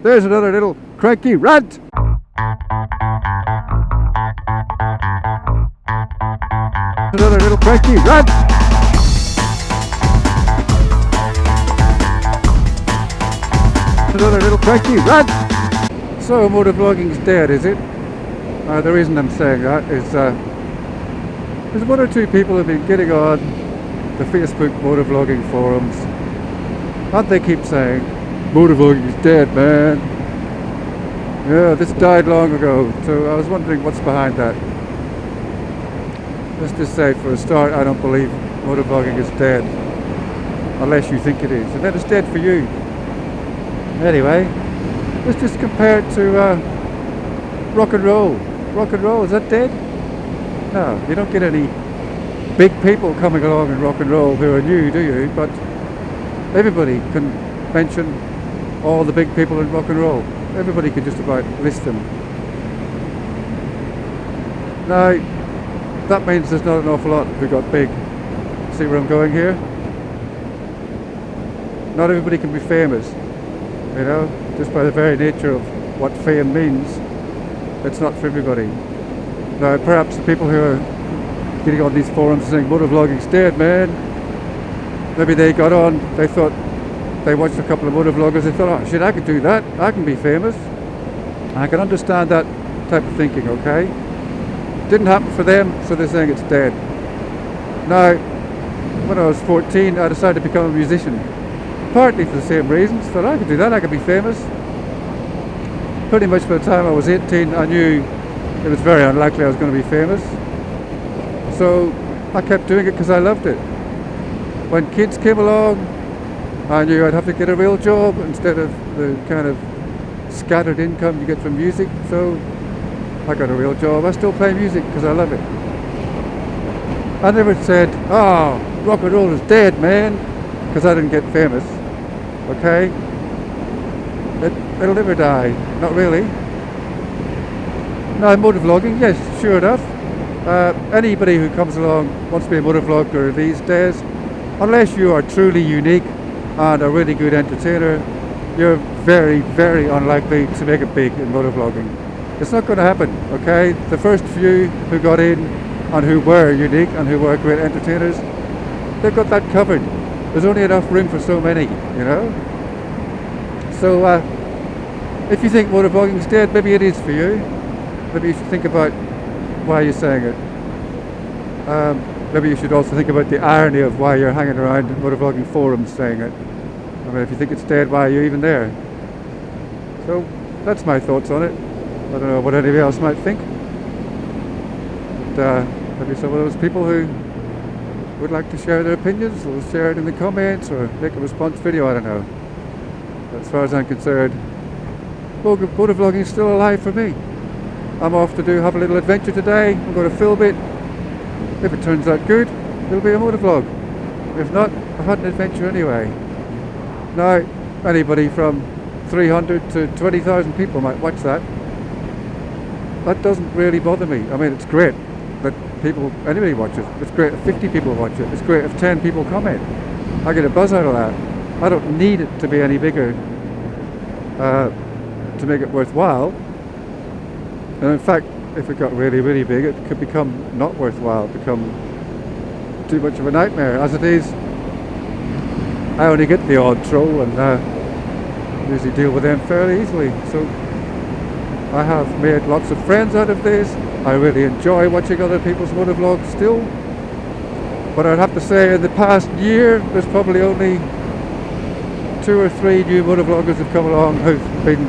There's another little cranky rant. Another little cranky rant. Another little cranky rant. So motovlogging's dead, is it? The reason I'm saying that is there's one or two people who've been getting on the Facebook motovlogging forums, and they keep saying motovlogging's dead, man. Yeah, this died long ago. So I was wondering what's behind that. Let's just say, for a start, I don't believe motovlogging is dead, unless you think it is, and then it's dead for you. Anyway, let's just compare it to rock and roll. Rock and roll, is that dead? No, you don't get any big people coming along in rock and roll who are new, do you? But everybody can mention all the big people in rock and roll. Everybody can just about list them. Now, that means there's not an awful lot who got big. See where I'm going here? Not everybody can be famous, you know, just by the very nature of what fame means. It's not for everybody. Now, perhaps the people who are getting on these forums saying motovlogging's dead, man, maybe they got on, they thought, they watched a couple of motovloggers, they thought, oh shit, I could do that, I can be famous. I can understand that type of thinking, okay? Didn't happen for them, so they're saying it's dead. Now, when I was 14, I decided to become a musician. Partly for the same reasons, thought I could do that, I could be famous. Pretty much by the time I was 18, I knew it was very unlikely I was going to be famous. So I kept doing it because I loved it. When kids came along, I knew I'd have to get a real job instead of the kind of scattered income you get from music. So I got a real job. I still play music because I love it. I never said, oh, rock and roll is dead, man, because I didn't get famous. Okay? It'll never die. Not really. Now, motovlogging, yes, sure enough. Anybody who comes along wants to be a motovlogger these days, unless you are truly unique and a really good entertainer, you're very, very unlikely to make it big in motovlogging. It's not going to happen, okay? The first few who got in and who were unique and who were great entertainers, they've got that covered. There's only enough room for so many, you know? So, if you think motovlogging's dead, maybe it is for you. Maybe you should think about why you're saying it. Maybe you should also think about the irony of why you're hanging around motovlogging forums saying it. I mean, if you think it's dead, why are you even there? So, that's my thoughts on it. I don't know what anybody else might think. But maybe some of those people who would like to share their opinions will share it in the comments or make a response video, I don't know. But as far as I'm concerned, motovlogging is still alive for me. I'm off to have a little adventure today. I'm going to film it. If it turns out good, it'll be a motovlog. If not, I've had an adventure anyway. Now, anybody from 300 to 20,000 people might watch that. That doesn't really bother me. I mean, it's great that anybody watches. It's great if 50 people watch it. It's great if 10 people comment. I get a buzz out of that. I don't need it to be any bigger to make it worthwhile. And in fact, if it got really, really big, it could become not worthwhile, become too much of a nightmare. As it is, I only get the odd troll and usually deal with them fairly easily. So I have made lots of friends out of this. I really enjoy watching other people's motovlogs still. But I'd have to say in the past year, there's probably only 2 or 3 new motovloggers have come along who've been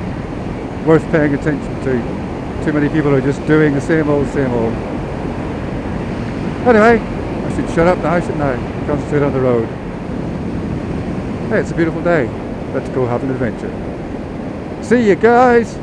worth paying attention to. Too many people are just doing the same old, same old. Anyway, I should shut up now, shouldn't I? Concentrate on the road. Hey, it's a beautiful day. Let's go have an adventure. See you guys!